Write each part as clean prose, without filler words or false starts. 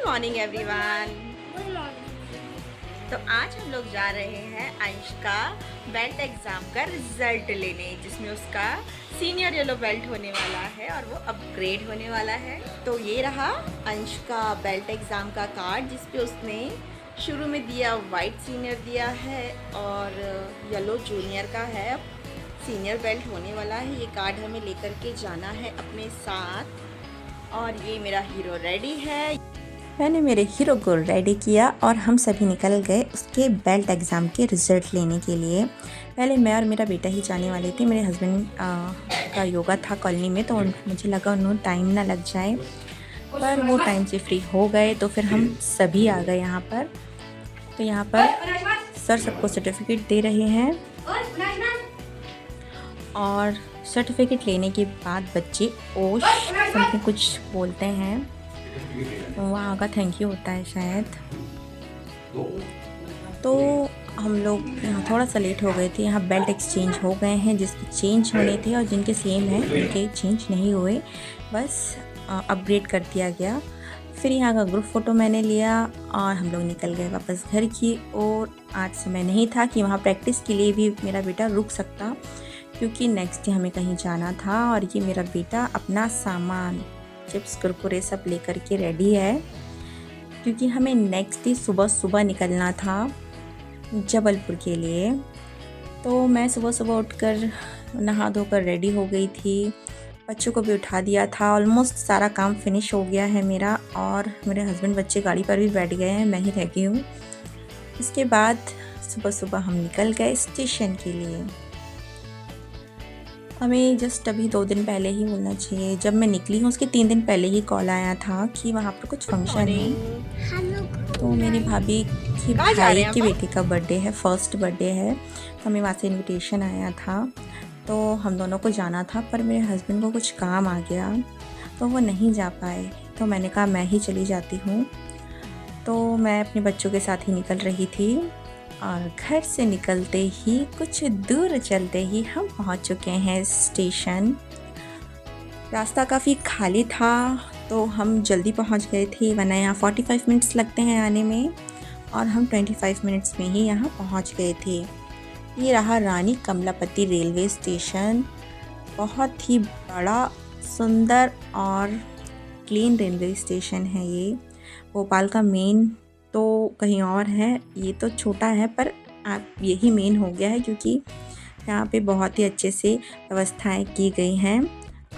Morning everyone. Good morning. तो आज हम लोग जा रहे हैं अंश का बेल्ट एग्ज़ाम का रिजल्ट लेने, जिसमें उसका सीनियर येलो बेल्ट होने वाला है और वो अपग्रेड होने वाला है। तो ये रहा अंश का बेल्ट एग्ज़ाम का कार्ड, जिस पे उसने शुरू में दिया वाइट सीनियर दिया है और येलो जूनियर का है। सीनियर बेल्ट होने वाला है। ये कार्ड हमें लेकर के जाना है अपने साथ। और ये मेरा हीरो रेडी है। मैंने मेरे हीरो को रेडी किया और हम सभी निकल गए उसके बेल्ट एग्ज़ाम के रिज़ल्ट लेने के लिए। पहले मैं और मेरा बेटा ही जाने वाले थे। मेरे हस्बैंड का योगा था कॉलोनी में, तो मुझे लगा उन्हें टाइम ना लग जाए, पर वो टाइम से फ्री हो गए। तो फिर हम सभी आ गए यहाँ पर। तो यहाँ पर सर सबको सर्टिफिकेट दे रहे हैं और सर्टिफिकेट लेने के बाद बच्चे ओश समथिंग कुछ बोलते हैं, वहाँ का थैंक यू होता है शायद। तो हम लोग यहाँ थोड़ा सा लेट हो गए थे। यहाँ बेल्ट एक्सचेंज हो गए हैं, जिसके चेंज होने थे और जिनके सेम हैं उनके चेंज नहीं हुए, बस अपग्रेड कर दिया गया। फिर यहाँ का ग्रुप फ़ोटो मैंने लिया और हम लोग निकल गए वापस घर की ओर। आज समय नहीं था कि वहाँ प्रैक्टिस के लिए भी मेरा बेटा रुक सकता, क्योंकि नेक्स्ट डे हमें कहीं जाना था। और ये मेरा बेटा अपना सामान चिप्स कुरकुरे सब लेकर के रेडी है, क्योंकि हमें नेक्स्ट डे सुबह सुबह निकलना था जबलपुर के लिए। तो मैं सुबह सुबह उठकर नहा धोकर रेडी हो गई थी। बच्चों को भी उठा दिया था। ऑलमोस्ट सारा काम फिनिश हो गया है मेरा, और मेरे हस्बैंड बच्चे गाड़ी पर भी बैठ गए हैं, मैं ही रह गई हूँ। इसके बाद सुबह सुबह हम निकल गए स्टेशन के लिए। हमें जस्ट अभी 2 दिन पहले ही बोलना चाहिए, जब मैं निकली हूँ उसके 3 दिन पहले ही कॉल आया था कि वहाँ पर कुछ फंक्शन है। तो मेरी भाभी की भाई की बेटी का बर्थडे है, फर्स्ट बर्थडे है, तो हमें वहाँ से इनविटेशन आया था। तो हम दोनों को जाना था, पर मेरे हस्बैंड को कुछ काम आ गया तो वो नहीं जा पाए। तो मैंने कहा मैं ही चली जाती हूँ। तो मैं अपने बच्चों के साथ ही निकल रही थी, और घर से निकलते ही कुछ दूर चलते ही हम पहुंच चुके हैं स्टेशन। रास्ता काफ़ी खाली था, तो हम जल्दी पहुंच गए थे, वरना यहाँ 45 मिनट्स लगते हैं आने में, और हम 25 मिनट्स में ही यहाँ पहुंच गए थे। ये रहा रानी कमलापति रेलवे स्टेशन। बहुत ही बड़ा, सुंदर और क्लीन रेलवे स्टेशन है ये। भोपाल का मेन तो कहीं और है, ये तो छोटा है, पर आप यही मेन हो गया है, क्योंकि यहाँ पे बहुत ही अच्छे से व्यवस्थाएं की गई हैं।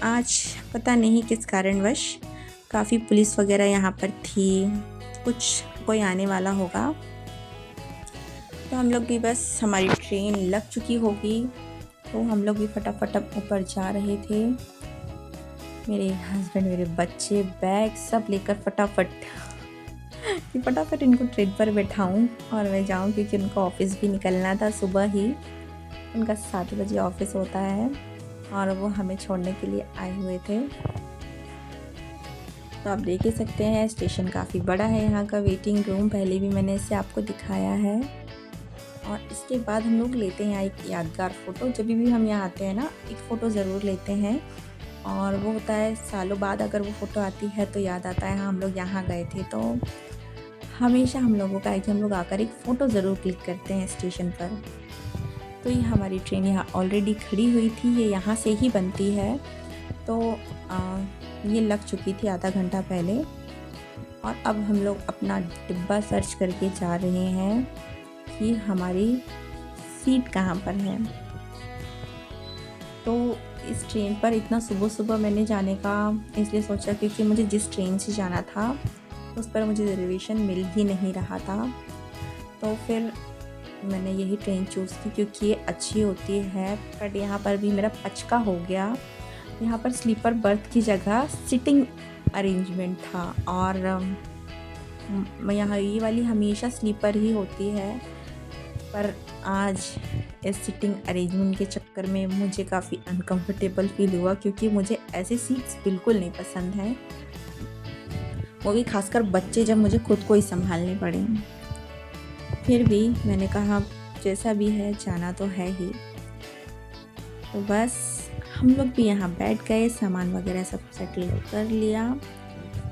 आज पता नहीं किस कारणवश काफ़ी पुलिस वगैरह यहाँ पर थी, कुछ कोई आने वाला होगा। तो हम लोग भी, बस हमारी ट्रेन लग चुकी होगी, तो हम लोग भी फटाफट ऊपर जा रहे थे। मेरे हस्बैंड, मेरे बच्चे, बैग सब लेकर फटाफट इनको ट्रेन पर बैठाऊं और मैं जाऊं, क्योंकि उनका ऑफिस भी निकलना था सुबह ही। उनका 7 बजे ऑफिस होता है और वो हमें छोड़ने के लिए आए हुए थे। तो आप देख ही सकते हैं स्टेशन काफ़ी बड़ा है। यहाँ का वेटिंग रूम पहले भी मैंने इसे आपको दिखाया है। और इसके बाद हम लोग लेते हैं एक यादगार फ़ोटो। जब भी हम यहाँ आते हैं ना, एक फ़ोटो ज़रूर लेते हैं, और वो होता है सालों बाद अगर वो फ़ोटो आती है तो याद आता है हाँ हम लोग यहाँ गए थे। तो हमेशा हम लोगों का है कि हम लोग आकर एक फ़ोटो ज़रूर क्लिक करते हैं स्टेशन पर। तो ये हमारी ट्रेन यहाँ ऑलरेडी खड़ी हुई थी, ये यहाँ से ही बनती है। तो ये लग चुकी थी आधा घंटा पहले, और अब हम लोग अपना डिब्बा सर्च करके जा रहे हैं कि हमारी सीट कहाँ पर है। तो इस ट्रेन पर इतना सुबह सुबह मैंने जाने का इसलिए सोचा, क्योंकि मुझे जिस ट्रेन से जाना था उस पर मुझे रिजर्वेशन मिल ही नहीं रहा था। तो फिर मैंने यही ट्रेन चूज़ की, क्योंकि ये अच्छी होती है। बट यहाँ पर भी मेरा पचका हो गया। यहाँ पर स्लीपर बर्थ की जगह सिटिंग अरेंजमेंट था, और यहाँ ये वाली हमेशा स्लीपर ही होती है, पर आज इस सिटिंग अरेंजमेंट के चक्कर में मुझे काफ़ी अनकंफर्टेबल फील हुआ, क्योंकि मुझे ऐसे सीट्स बिल्कुल नहीं पसंद हैं, वो भी खासकर बच्चे जब मुझे खुद को ही संभालने पड़े। फिर भी मैंने कहा जैसा भी है जाना तो है ही। तो बस हम लोग भी यहाँ बैठ गए, सामान वगैरह सब सेटल कर लिया,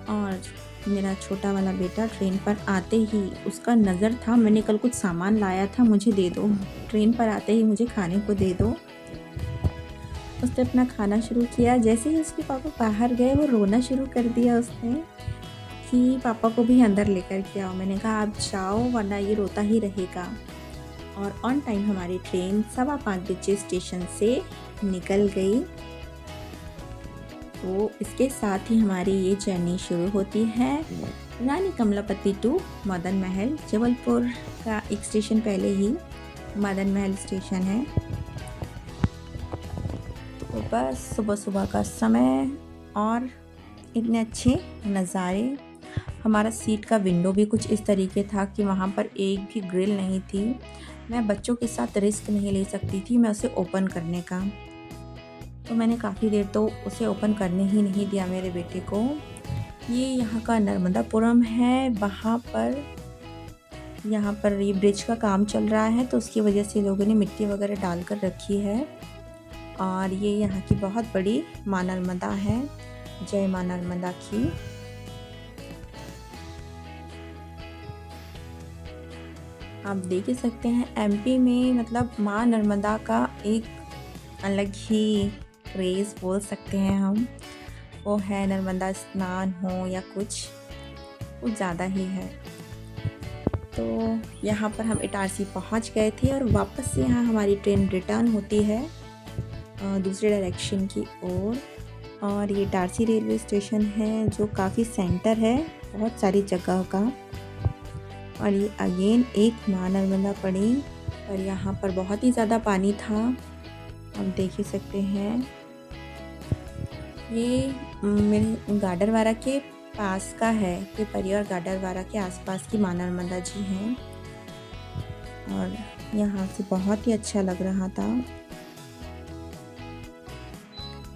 और मेरा छोटा वाला बेटा ट्रेन पर आते ही उसका नज़र था, मैंने कल कुछ सामान लाया था, मुझे दे दो, ट्रेन पर आते ही मुझे खाने को दे दो। उसने अपना खाना शुरू किया। जैसे ही उसके पापा बाहर गए वो रोना शुरू कर दिया उसने कि पापा को भी अंदर लेकर के आओ। मैंने कहा आप जाओ वरना ये रोता ही रहेगा। और ऑन टाइम हमारी ट्रेन 5:15 बजे स्टेशन से निकल गई। तो इसके साथ ही हमारी ये जर्नी शुरू होती है रानी कमलापति टू मदन महल। जबलपुर का एक स्टेशन पहले ही मदन महल स्टेशन है। तो बस सुबह सुबह का समय और इतने अच्छे नज़ारे। हमारा सीट का विंडो भी कुछ इस तरीके था कि वहाँ पर एक भी ग्रिल नहीं थी। मैं बच्चों के साथ रिस्क नहीं ले सकती थी मैं उसे ओपन करने का, तो मैंने काफ़ी देर तो उसे ओपन करने ही नहीं दिया मेरे बेटे को। ये यहाँ का नर्मदापुरम है। यहाँ पर ये ब्रिज का काम चल रहा है तो उसकी वजह से लोगों ने मिट्टी वगैरह डाल कर रखी है। और ये यहाँ की बहुत बड़ी माँ नर्मदा है। जय माँ नर्मदा की। आप देख ही सकते हैं एमपी में मतलब माँ नर्मदा का एक अलग ही क्रेज़ बोल सकते हैं हम। वो है नर्मदा स्नान हो या कुछ ज़्यादा ही है। तो यहाँ पर हम इटारसी पहुँच गए थे और वापस से यहाँ हमारी ट्रेन रिटर्न होती है दूसरे डायरेक्शन की ओर। और ये इटारसी रेलवे स्टेशन है जो काफ़ी सेंटर है बहुत सारी जगह का। और ये अगेन एक माँ नर्मदा पड़ी और यहाँ पर बहुत ही ज़्यादा पानी था, आप देख ही सकते हैं। ये मेरे गाडरवारा के पास का है, ये परी और गाडरवारा के आसपास की माँ नर्मदा जी हैं। और यहाँ से बहुत ही अच्छा लग रहा था।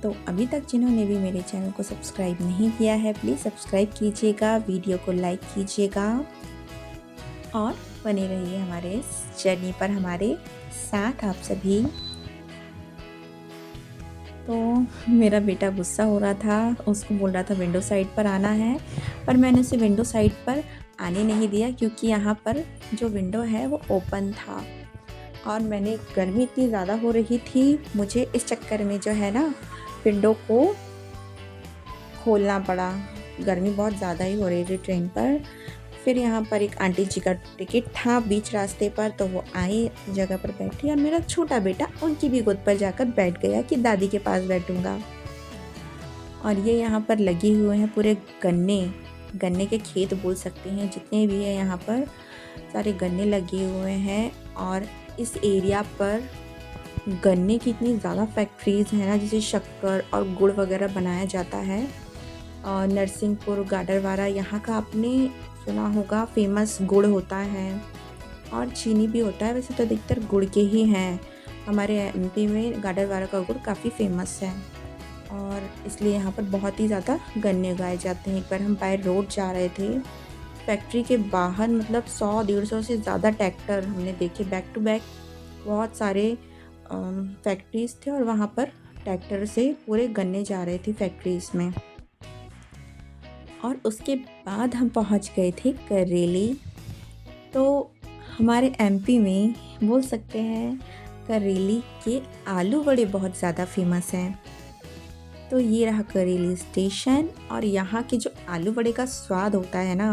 तो अभी तक जिन्होंने भी मेरे चैनल को सब्सक्राइब नहीं किया है प्लीज़ सब्सक्राइब कीजिएगा, वीडियो को लाइक कीजिएगा और बने रहिए हमारे इस जर्नी पर हमारे साथ आप सभी। तो मेरा बेटा गुस्सा हो रहा था, उसको बोल रहा था विंडो साइड पर आना है, पर मैंने उसे विंडो साइड पर आने नहीं दिया क्योंकि यहाँ पर जो विंडो है वो ओपन था और मैंने गर्मी इतनी ज़्यादा हो रही थी, मुझे इस चक्कर में जो है ना विंडो को खोलना पड़ा। गर्मी बहुत ज़्यादा ही हो रही थी ट्रेन पर। फिर यहाँ पर एक आंटी जी का टिकट था बीच रास्ते पर, तो वो आई जगह पर बैठी और मेरा छोटा बेटा उनकी भी गोद पर जाकर बैठ गया कि दादी के पास बैठूंगा। और ये यहाँ पर लगे हुए हैं पूरे गन्ने के खेत बोल सकते हैं, जितने भी है यहाँ पर सारे गन्ने लगे हुए हैं। और इस एरिया पर गन्ने की इतनी ज़्यादा फैक्ट्रीज़ हैं ना, जिसे शक्कर और गुड़ वगैरह बनाया जाता है। और नरसिंहपुर गाडरवारा यहाँ का आपने सुना होगा फेमस गुड़ होता है और चीनी भी होता है। वैसे तो अधिकतर गुड़ के ही हैं, हमारे एमपी में गाडरवारा का गुड़ काफ़ी फेमस है और इसलिए यहाँ पर बहुत ही ज़्यादा गन्ने उगाए जाते हैं। एक बार हम बाय रोड जा रहे थे, फैक्ट्री के बाहर मतलब 100-150 से ज़्यादा ट्रैक्टर हमने देखे बैक टू बैक। बहुत सारे फैक्ट्रीज़ थे और वहाँ पर ट्रैक्टर से पूरे गन्ने जा रहे थे फैक्ट्रीज़ में। और उसके बाद हम पहुँच गए थे करेली। तो हमारे एमपी में बोल सकते हैं करेली के आलू बड़े बहुत ज़्यादा फेमस हैं। तो ये रहा करेली स्टेशन और यहाँ के जो आलू बड़े का स्वाद होता है ना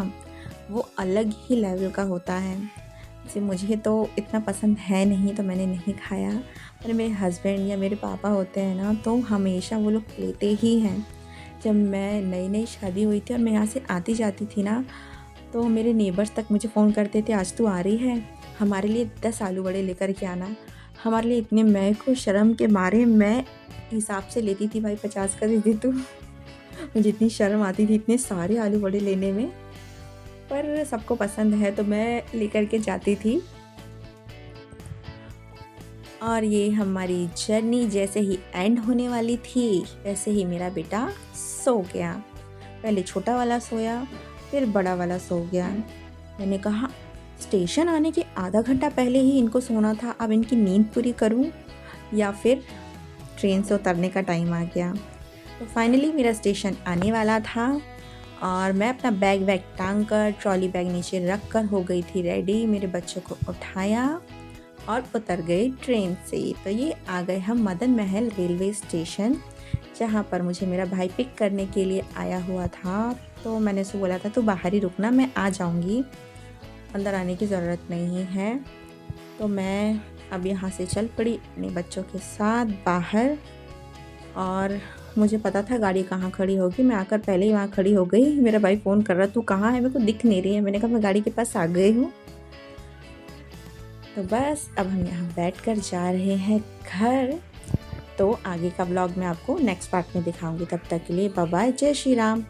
वो अलग ही लेवल का होता है। जैसे मुझे तो इतना पसंद है नहीं तो मैंने नहीं खाया, पर मेरे हस्बैंड या मेरे पापा होते हैं ना तो हमेशा वो लोग लेते ही हैं। जब मैं नई शादी हुई थी और मैं यहाँ से आती जाती थी ना तो मेरे नेबर्स तक मुझे फ़ोन करते थे आज तू आ रही है, हमारे लिए 10 आलू बड़े लेकर के आना। हमारे लिए इतने, मैं को शर्म के मारे मैं हिसाब से लेती थी, भाई 50 का दे दी तू। मुझे इतनी शर्म आती थी इतने सारे आलू बड़े लेने में, पर सबको पसंद है तो मैं लेकर के जाती थी। और ये हमारी जर्नी जैसे ही एंड होने वाली थी वैसे ही मेरा बेटा सो गया। पहले छोटा वाला सोया फिर बड़ा वाला सो गया। मैंने कहा स्टेशन आने के आधा घंटा पहले ही इनको सोना था, अब इनकी नींद पूरी करूं या फिर ट्रेन से उतरने का टाइम आ गया। तो फाइनली मेरा स्टेशन आने वाला था और मैं अपना बैग वैग टांग कर ट्रॉली बैग नीचे रख कर हो गई थी रेडी। मेरे बच्चों को उठाया और उतर गई ट्रेन से। तो ये आ गए हम मदन महल रेलवे स्टेशन, जहाँ पर मुझे मेरा भाई पिक करने के लिए आया हुआ था। तो मैंने उसे बोला था तू बाहर ही रुकना, मैं आ जाऊँगी, अंदर आने की ज़रूरत नहीं है। तो मैं अब यहाँ से चल पड़ी अपने बच्चों के साथ बाहर, और मुझे पता था गाड़ी कहाँ खड़ी होगी। मैं आकर पहले ही वहाँ खड़ी हो गई। मेरा भाई फ़ोन कर रहा तू कहाँ है, मेरे को दिख नहीं रही है। मैंने कहा मैं गाड़ी के पास आ गई हूँ। तो बस अब हम यहाँ बैठकर जा रहे हैं घर। तो आगे का व्लॉग मैं आपको नेक्स्ट पार्ट में दिखाऊंगी। तब तक के लिए बाय बाय, जय श्री राम।